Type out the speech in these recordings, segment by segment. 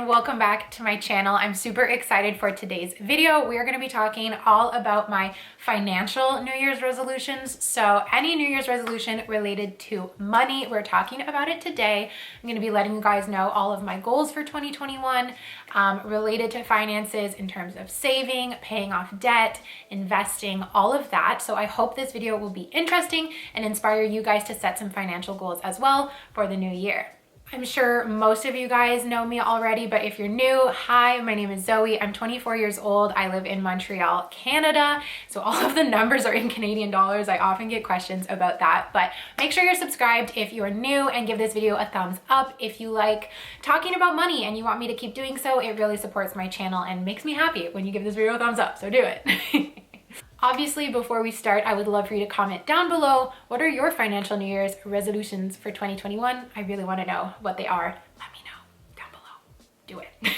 and welcome back to my channel. I'm super excited for today's video. We are going to be talking all about my financial New Year's resolutions. So any New Year's resolution related to money, we're talking about it today. I'm going to be letting you guys know all of my goals for 2021 related to finances in terms of saving, paying off debt, investing, all of that. So I hope this video will be interesting and inspire you guys to set some financial goals as well for the new year. I'm sure most of you guys know me already, but if you're new, hi, my name is Zoe. I'm 24 years old. I live in Montreal, Canada. So all of the numbers are in Canadian dollars. I often get questions about that, but make sure you're subscribed if you're new and give this video a thumbs up. If you like talking about money and you want me to keep doing so, it really supports my channel and makes me happy when you give this video a thumbs up, so do it. Obviously, before we start, I would love for you to comment down below, what are your financial New Year's resolutions for 2021? I really want to know what they are. Let me know down below. Do it.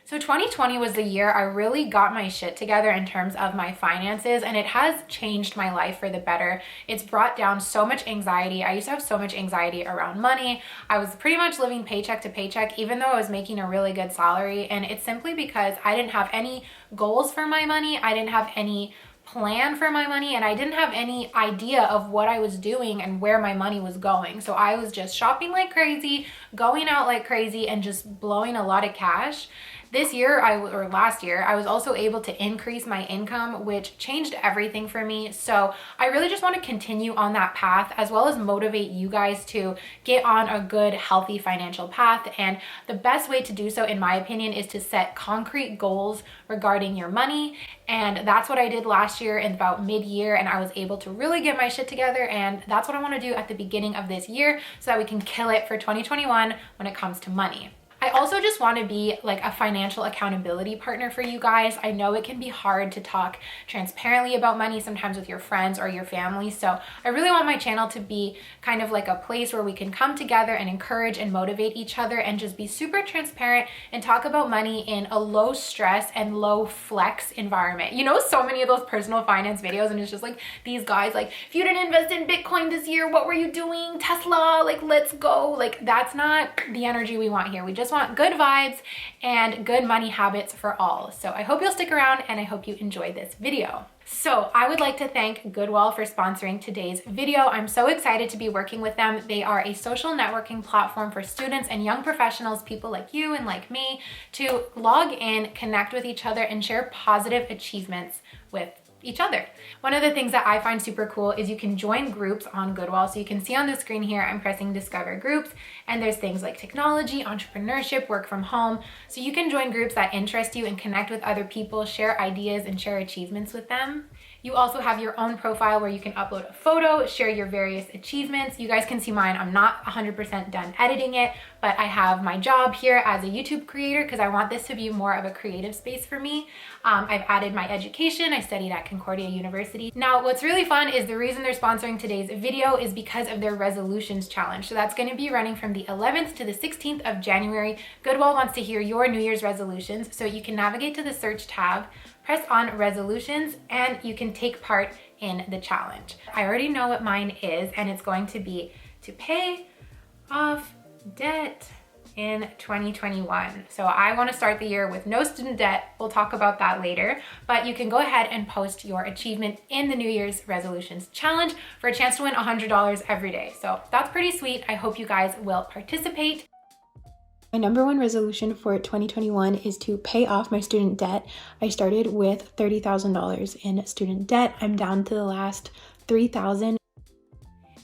So 2020 was the year I really got my shit together in terms of my finances, and it has changed my life for the better. It's brought down so much anxiety. I used to have so much anxiety around money. I was pretty much living paycheck to paycheck, even though I was making a really good salary. And it's simply because I didn't have any goals for my money. I didn't have any plan for my money, and I didn't have any idea of what I was doing and where my money was going. So I was just shopping like crazy, going out like crazy, and just blowing a lot of cash. This year, or last year, I was also able to increase my income, which changed everything for me. So I really just want to continue on that path, as well as motivate you guys to get on a good, healthy financial path. And the best way to do so, in my opinion, is to set concrete goals regarding your money. And that's what I did last year in about mid-year, and I was able to really get my shit together. And that's what I want to do at the beginning of this year so that we can kill it for 2021 when it comes to money. I also just want to be like a financial accountability partner for you guys. I know it can be hard to talk transparently about money sometimes with your friends or your family. So I really want my channel to be kind of like a place where we can come together and encourage and motivate each other and just be super transparent and talk about money in a low stress and low flex environment. You know, so many of those personal finance videos, and it's just like these guys like, if you didn't invest in Bitcoin this year, what were you doing? Tesla, like, let's go. Like, that's not the energy we want here. We just want good vibes and good money habits for all. So I hope you'll stick around, and I hope you enjoy this video. So I would like to thank Goodwill for sponsoring today's video. I'm so excited to be working with them. They are a social networking platform for students and young professionals, people like you and like me, to log in, connect with each other, and share positive achievements with each other. One of the things that I find super cool is you can join groups on Goodwill. So you can see on the screen here, I'm pressing discover groups, and there's things like technology, entrepreneurship, work from home. So you can join groups that interest you and connect with other people, share ideas, and share achievements with them. You also have your own profile where you can upload a photo, share your various achievements. You guys can see mine. I'm not 100% done editing it, but I have my job here as a YouTube creator because I want this to be more of a creative space for me. I've added my education. I studied at Concordia University. Now, what's really fun is the reason they're sponsoring today's video is because of their resolutions challenge. So that's going to be running from the 11th to the 16th of January. Goodwill wants to hear your New Year's resolutions. So you can navigate to the search tab, press on resolutions, and you can take part in the challenge. I already know what mine is, and it's going to be to pay off debt in 2021. So I want to start the year with no student debt. We'll talk about that later, but you can go ahead and post your achievement in the New Year's resolutions challenge for a chance to win $100 every day. So that's pretty sweet. I hope you guys will participate. My number one resolution for 2021 is to pay off my student debt. I started with $30,000 in student debt. I'm down to the last $3,000.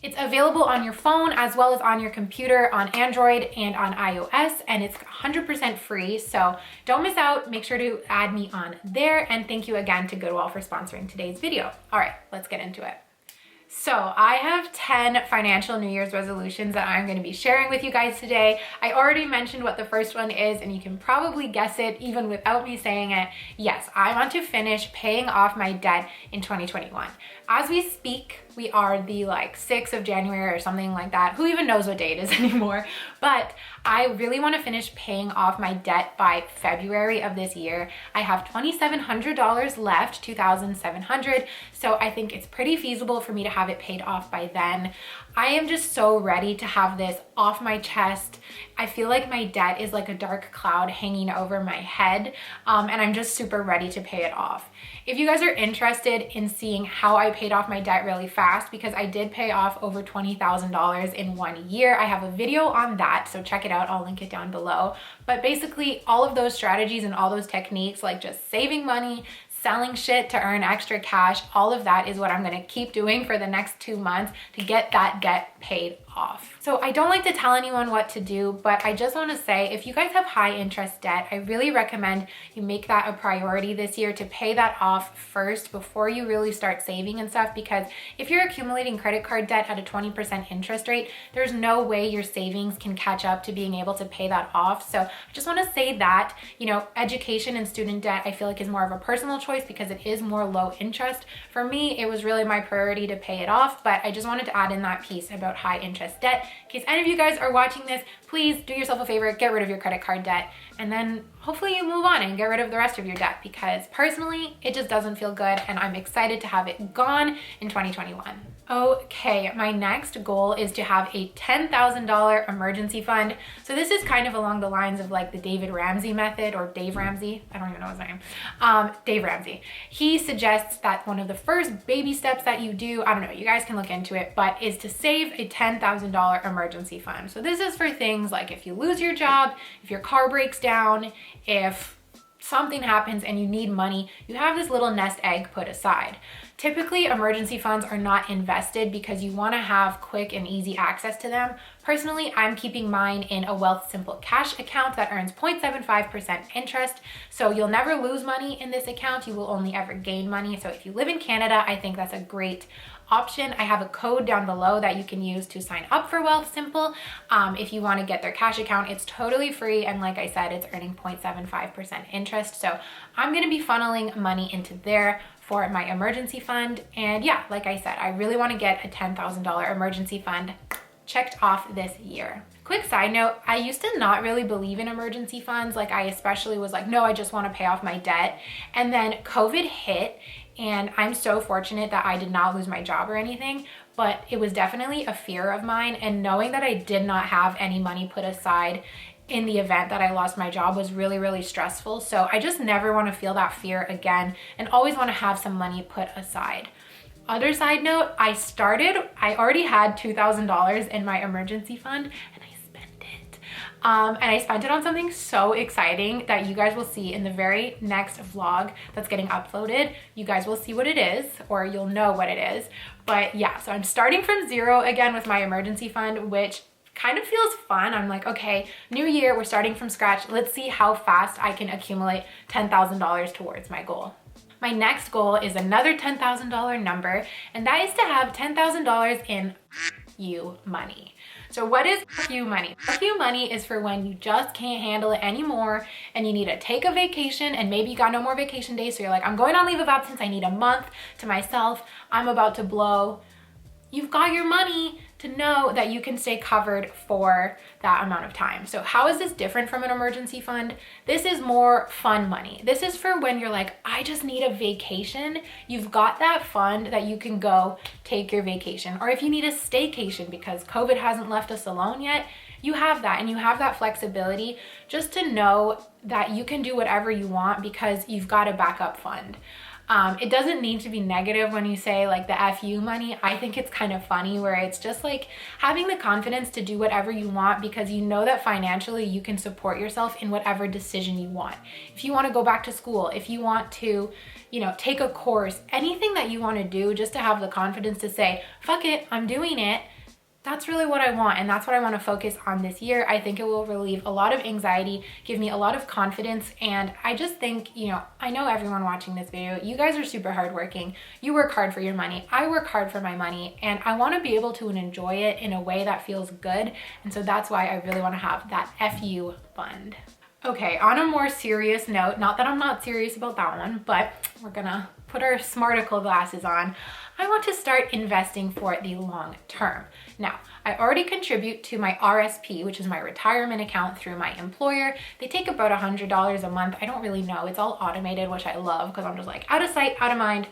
It's available on your phone as well as on your computer, on Android and on iOS, and it's 100% free. So don't miss out. Make sure to add me on there. And thank you again to Goodwill for sponsoring today's video. All right, let's get into it. So I have 10 financial New Year's resolutions that I'm going to be sharing with you guys today. I already mentioned what the first one is, and you can probably guess it even without me saying it. Yes, I want to finish paying off my debt in 2021. As we speak, We are the like 6th of January or something like that. Who even knows what day it is anymore? But I really want to finish paying off my debt by February of this year. I have $2,700 left, $2,700. So I think it's pretty feasible for me to have it paid off by then. I am just so ready to have this off my chest. I feel like my debt is like a dark cloud hanging over my head, and I'm just super ready to pay it off. If you guys are interested in seeing how I paid off my debt really fast, because I did pay off over $20,000 in 1 year, I have a video on that, so check it out. I'll link it down below. But basically all of those strategies and all those techniques, like just saving money, selling shit to earn extra cash, all of that is what I'm gonna keep doing for the next 2 months to get that debt paid off. So I don't like to tell anyone what to do, but I just wanna say, if you guys have high interest debt, I really recommend you make that a priority this year to pay that off first before you really start saving and stuff, because if you're accumulating credit card debt at a 20% interest rate, there's no way your savings can catch up to being able to pay that off. So I just wanna say that, you know, education and student debt, I feel like is more of a personal choice because it is more low interest. For me, it was really my priority to pay it off, but I just wanted to add in that piece about high interest debt. In case any of you guys are watching this, please do yourself a favor, get rid of your credit card debt, and then hopefully you move on and get rid of the rest of your debt, because personally, it just doesn't feel good and I'm excited to have it gone in 2021. Okay, my next goal is to have a $10,000 emergency fund. So this is kind of along the lines of like the David Ramsey method, or Dave Ramsey, I don't even know his name, Dave Ramsey. He suggests that one of the first baby steps that you do, I don't know, you guys can look into it, but is to save a $10,000 emergency fund. So this is for things like if you lose your job, if your car breaks down, if something happens and you need money, you have this little nest egg put aside. Typically, emergency funds are not invested because you want to have quick and easy access to them. Personally, I'm keeping mine in a Wealth Simple cash account that earns 0.75% interest. So you'll never lose money in this account. You will only ever gain money. So if you live in Canada, I think that's a great option. I have a code down below that you can use to sign up for Wealth Simple. If you want to get their cash account, it's totally free. And like I said, it's earning 0.75% interest. So I'm going to be funneling money into there for my emergency fund. And yeah, like I said, I really want to get a $10,000 emergency fund checked off this year. Quick side note, I used to not really believe in emergency funds. Like I especially was like, no, I just want to pay off my debt. And then COVID hit, and I'm so fortunate that I did not lose my job or anything, but it was definitely a fear of mine. And knowing that I did not have any money put aside in the event that I lost my job was really, really stressful. So I just never want to feel that fear again, and always want to have some money put aside. Other side note, I already had $2,000 in my emergency fund, and I spent it. And I spent it on something so exciting that you guys will see in the very next vlog that's getting uploaded. You guys will see what it is, or you'll know what it is. But yeah, so I'm starting from zero again with my emergency fund, which kind of feels fun. I'm like, okay, new year, we're starting from scratch. Let's see how fast I can accumulate $10,000 towards my goal. My next goal is another $10,000 number, and that is to have $10,000 in you money. So what is you money? You money is for when you just can't handle it anymore and you need to take a vacation, and maybe you got no more vacation days. So you're like, I'm going on leave of absence. I need a month to myself. I'm about to blow. You've got your money to know that you can stay covered for that amount of time. So how is this different from an emergency fund? This is more fun money. This is for when you're like, I just need a vacation. You've got that fund that you can go take your vacation. Or if you need a staycation because COVID hasn't left us alone yet, you have that, and you have that flexibility just to know that you can do whatever you want because you've got a backup fund. It doesn't need to be negative when you say like the FU money. I think it's kind of funny where it's just like having the confidence to do whatever you want because you know that financially you can support yourself in whatever decision you want. If you want to go back to school, if you want to, you know, take a course, anything that you want to do, just to have the confidence to say, fuck it, I'm doing it. That's really what I want, and that's what I want to focus on this year. I think it will relieve a lot of anxiety, give me a lot of confidence, and I just think, you know, I know everyone watching this video, you guys are super hardworking. You work hard for your money. I work hard for my money, and I want to be able to enjoy it in a way that feels good, and so that's why I really want to have that FU fund. Okay, on a more serious note, not that I'm not serious about that one, but we're gonna put our smarticle glasses on, I want to start investing for the long term. Now, I already contribute to my RSP, which is my retirement account through my employer. They take about $100 a month. I don't really know. It's all automated, which I love because I'm just like out of sight, out of mind.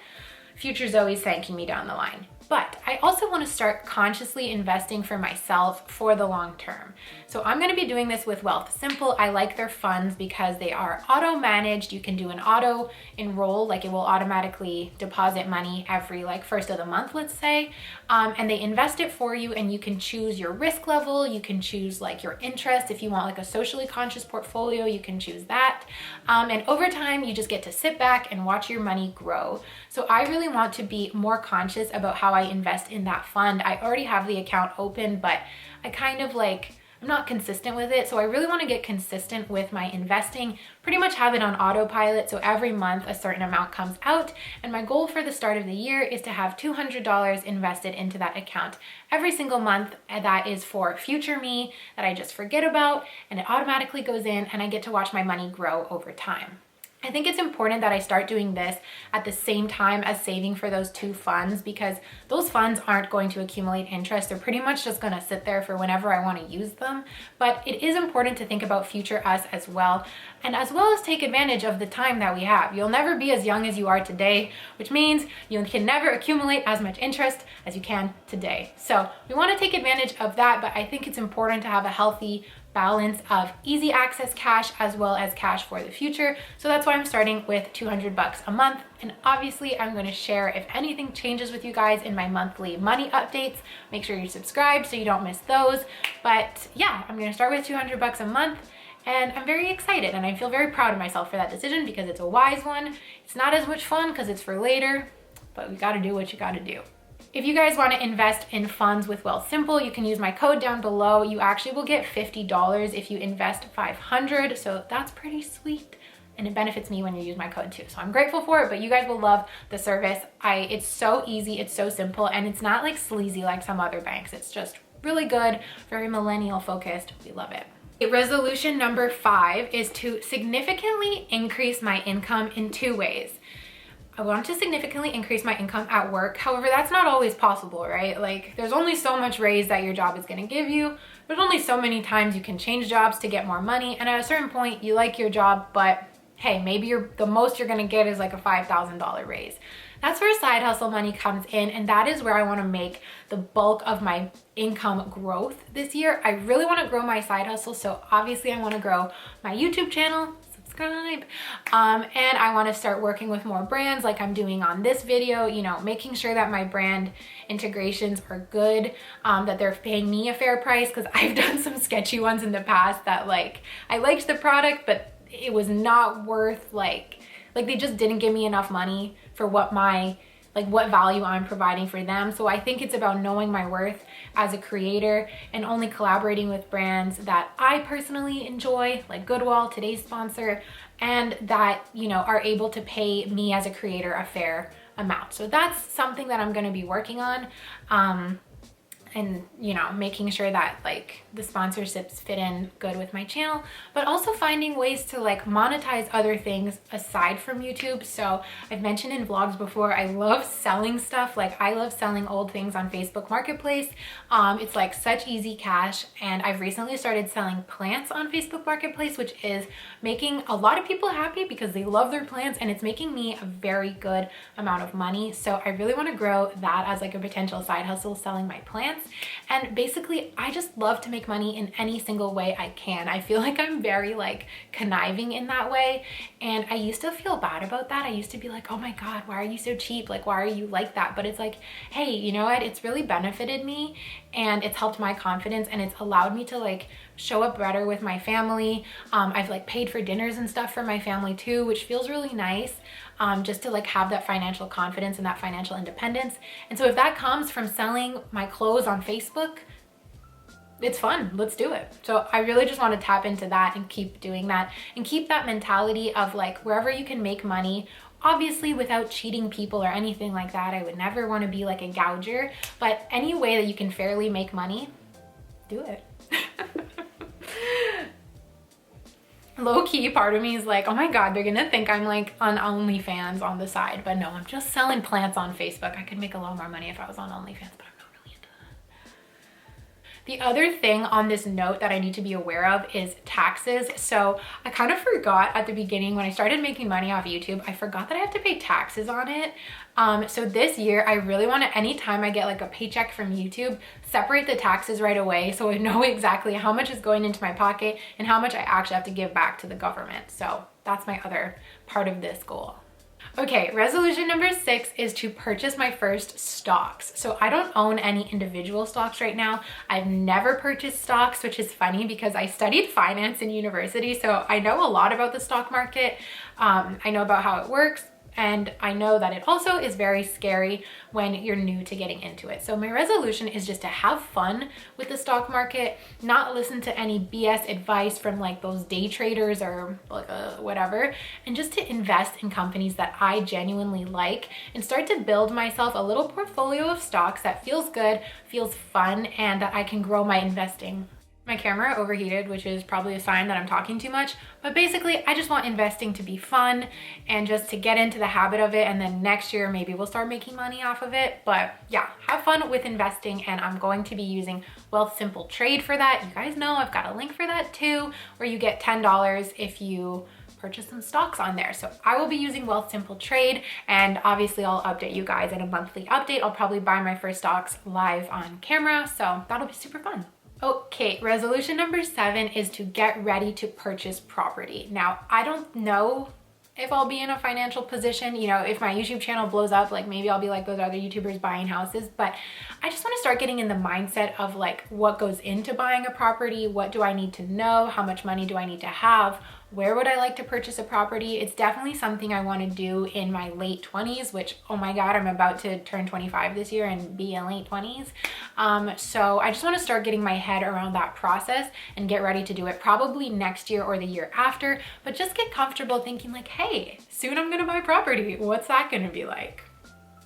Future Zoe's thanking me down the line. But I also want to start consciously investing for myself for the long term. So I'm going to be doing this with Wealth Simple. I like their funds because they are auto managed. You can do an auto enroll, like it will automatically deposit money every like first of the month, let's say. And they invest it for you, and you can choose your risk level. You can choose like your interest. If you want like a socially conscious portfolio, you can choose that. And over time, you just get to sit back and watch your money grow. So I really want to be more conscious about how I invest in that fund. I already have the account open, but I kind of like, I'm not consistent with it. So I really want to get consistent with my investing, pretty much have it on autopilot. So every month a certain amount comes out. And my goal for the start of the year is to have $200 invested into that account every single month. And that is for future me that I just forget about, and it automatically goes in and I get to watch my money grow over time. I think it's important that I start doing this at the same time as saving for those two funds, because those funds aren't going to accumulate interest. They're pretty much just going to sit there for whenever I want to use them. But it is important to think about future us as well, and as well as take advantage of the time that we have. You'll never be as young as you are today, which means you can never accumulate as much interest as you can today. So we want to take advantage of that, but I think it's important to have a healthy balance of easy access cash as well as cash for the future. So that's why I'm starting with $200 a month. And obviously I'm going to share if anything changes with you guys in my monthly money updates. Make sure you're subscribed so you don't miss those. But yeah, I'm going to start with $200 a month. And I'm very excited, and I feel very proud of myself for that decision because it's a wise one. It's not as much fun because it's for later, but we got to do what you got to do. If you guys want to invest in funds with Wealth Simple, you can use my code down below. You actually will get $50 if you invest $500. So that's pretty sweet. And it benefits me when you use my code too. So I'm grateful for it, but you guys will love the service. It's so easy, it's so simple, and it's not like sleazy like some other banks. It's just really good, very millennial focused. We love it. Resolution number 5 is to significantly increase my income in 2 ways. I want to significantly increase my income at work. However, that's not always possible, right? Like there's only so much raise that your job is going to give you. There's only so many times you can change jobs to get more money. And at a certain point you like your job, but hey, maybe the most you're going to get is like a $5,000 raise. That's where side hustle money comes in. And that is where I want to make the bulk of my income growth this year. I really want to grow my side hustle. So obviously I want to grow my YouTube channel. And I want to start working with more brands like I'm doing on this video, you know, making sure that my brand integrations are good, that they're paying me a fair price, because I've done some sketchy ones in the past that like I liked the product, but it was not worth like they just didn't give me enough money for what value I'm providing for them. So I think it's about knowing my worth as a creator and only collaborating with brands that I personally enjoy, like Goodwill, today's sponsor, and that, you know, are able to pay me as a creator a fair amount. So that's something that I'm going to be working on. And, you know, making sure that like the sponsorships fit in good with my channel, but also finding ways to like monetize other things aside from YouTube. So I've mentioned in vlogs before, I love selling stuff. Like I love selling old things on Facebook Marketplace. It's like such easy cash. And I've recently started selling plants on Facebook Marketplace, which is making a lot of people happy because they love their plants, and it's making me a very good amount of money. So I really want to grow that as like a potential side hustle, selling my plants. And basically I just love to make money in any single way I can. I feel like I'm very like conniving in that way, and I used to feel bad about that. I used to be like, oh my god, why are you so cheap? Like, why are you like that? But it's like, hey, you know what, it's really benefited me, and it's helped my confidence, and it's allowed me to like show up better with my family. I've like paid for dinners and stuff for my family too, which feels really nice. Just to like have that financial confidence and that financial independence. And so if that comes from selling my clothes on Facebook, it's fun. Let's do it. So I really just want to tap into that and keep doing that, and keep that mentality of like wherever you can make money, obviously without cheating people or anything like that. I would never want to be like a gouger, but any way that you can fairly make money, do it. low-key part of me is like, oh my God, they're gonna think I'm like on OnlyFans on the side. But no, I'm just selling plants on Facebook. I could make a lot more money if I was on OnlyFans, but I'm not really into that. The other thing on this note that I need to be aware of is taxes. So I kind of forgot at the beginning when I started making money off YouTube, I forgot that I have to pay taxes on it. So this year I really want to, anytime I get like a paycheck from YouTube, separate the taxes right away so I know exactly how much is going into my pocket and how much I actually have to give back to the government. So that's my other part of this goal. Okay, resolution number 6 is to purchase my first stocks. So I don't own any individual stocks right now. I've never purchased stocks, which is funny because I studied finance in university. So I know a lot about the stock market. I know about how it works. And I know that it also is very scary when you're new to getting into it. So my resolution is just to have fun with the stock market, not listen to any BS advice from like those day traders or like whatever, and just to invest in companies that I genuinely like and start to build myself a little portfolio of stocks that feels good, feels fun, and that I can grow my investing. My camera overheated, which is probably a sign that I'm talking too much, but basically I just want investing to be fun and just to get into the habit of it, and then next year maybe we'll start making money off of it. But yeah, have fun with investing, and I'm going to be using Wealth Simple Trade for that. You guys know I've got a link for that too, where you get $10 if you purchase some stocks on there. So I will be using Wealth Simple Trade, and obviously I'll update you guys in a monthly update. I'll probably buy my first stocks live on camera, so that'll be super fun. Okay, resolution number 7 is to get ready to purchase property. Now, I don't know if I'll be in a financial position, you know, if my YouTube channel blows up, like maybe I'll be like those other YouTubers buying houses, but I just want to start getting in the mindset of like what goes into buying a property, what do I need to know, how much money do I need to have, where would I like to purchase a property? It's definitely something I want to do in my late 20s, which, oh my God, I'm about to turn 25 this year and be in late 20s. So I just want to start getting my head around that process and get ready to do it probably next year or the year after, but just get comfortable thinking like, hey, soon I'm going to buy property. What's that going to be like?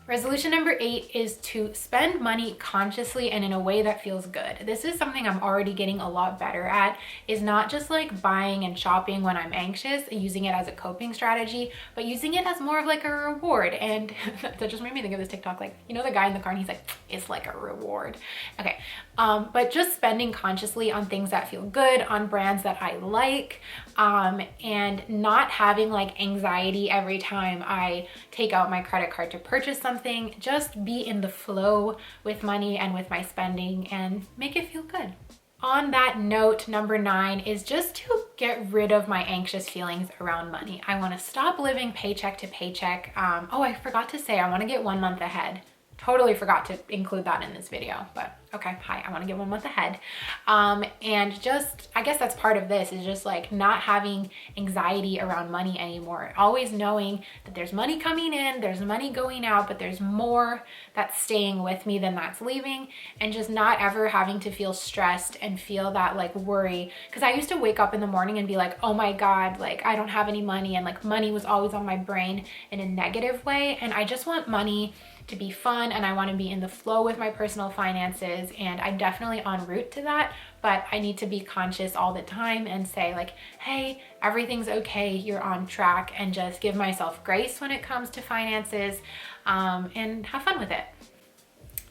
Resolution number 8 is to spend money consciously and in a way that feels good. This is something I'm already getting a lot better at, is not just like buying and shopping when I'm anxious, using it as a coping strategy, but using it as more of like a reward. And that just made me think of this TikTok, like, you know, the guy in the car and he's like, it's like a reward. Okay. But just spending consciously on things that feel good, on brands that I like, and not having like anxiety every time I take out my credit card to purchase something. Just be in the flow with money and with my spending and make it feel good. On that note, number 9 is just to get rid of my anxious feelings around money. I want to stop living paycheck to paycheck. Oh, I forgot to say, I want to get 1 month ahead. Totally forgot to include that in this video, but okay, hi, I want to get 1 month ahead. And just, I guess that's part of this, is just like not having anxiety around money anymore. Always knowing that there's money coming in, there's money going out, but there's more that's staying with me than that's leaving. And just not ever having to feel stressed and feel that like worry. Because I used to wake up in the morning and be like, oh my God, like I don't have any money. And like money was always on my brain in a negative way. And I just want money to be fun, and I want to be in the flow with my personal finances, and I'm definitely en route to that, but I need to be conscious all the time and say like, hey, everything's okay, you're on track, and just give myself grace when it comes to finances, and have fun with it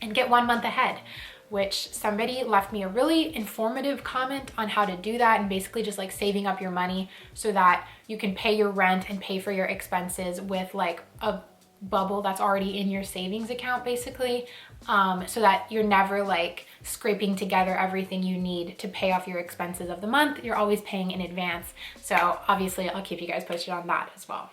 and get 1 month ahead. Which somebody left me a really informative comment on how to do that, and basically just like saving up your money so that you can pay your rent and pay for your expenses with like a bubble that's already in your savings account, basically, so that you're never like scraping together everything you need to pay off your expenses of the month. You're always paying in advance. So obviously I'll keep you guys posted on that as well.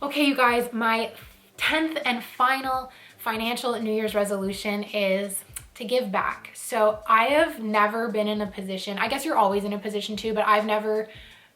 Okay, you guys, my 10th and final financial New Year's resolution is to give back. So I have never been in a position, I guess you're always in a position too, but I've never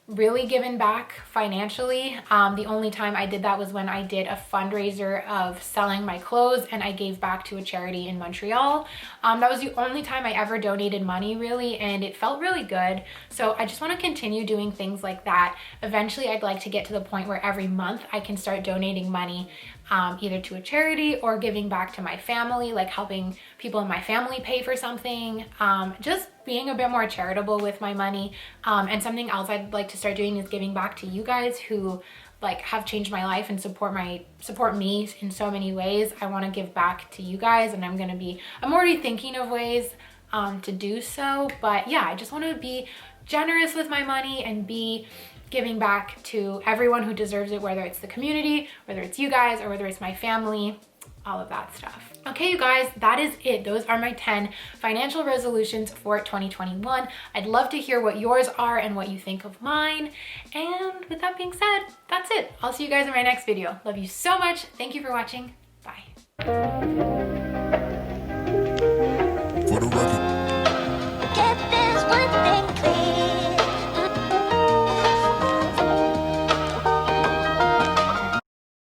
really given back financially. The only time I did that was when I did a fundraiser of selling my clothes, and I gave back to a charity in Montreal. That was the only time I ever donated money, really, and it felt really good. So I just want to continue doing things like that. Eventually I'd like to get to the point where every month I can start donating money either to a charity or giving back to my family, like helping people in my family pay for something, just being a bit more charitable with my money. And something else I'd like to start doing is giving back to you guys who like have changed my life and support me in so many ways. I want to give back to you guys, and I'm already thinking of ways to do so. But yeah, I just want to be generous with my money and be giving back to everyone who deserves it, whether it's the community, whether it's you guys, or whether it's my family, all of that stuff. Okay, you guys, that is it. Those are my 10 financial resolutions for 2021. I'd love to hear what yours are and what you think of mine. And with that being said, that's it. I'll see you guys in my next video. Love you so much. Thank you for watching. Bye.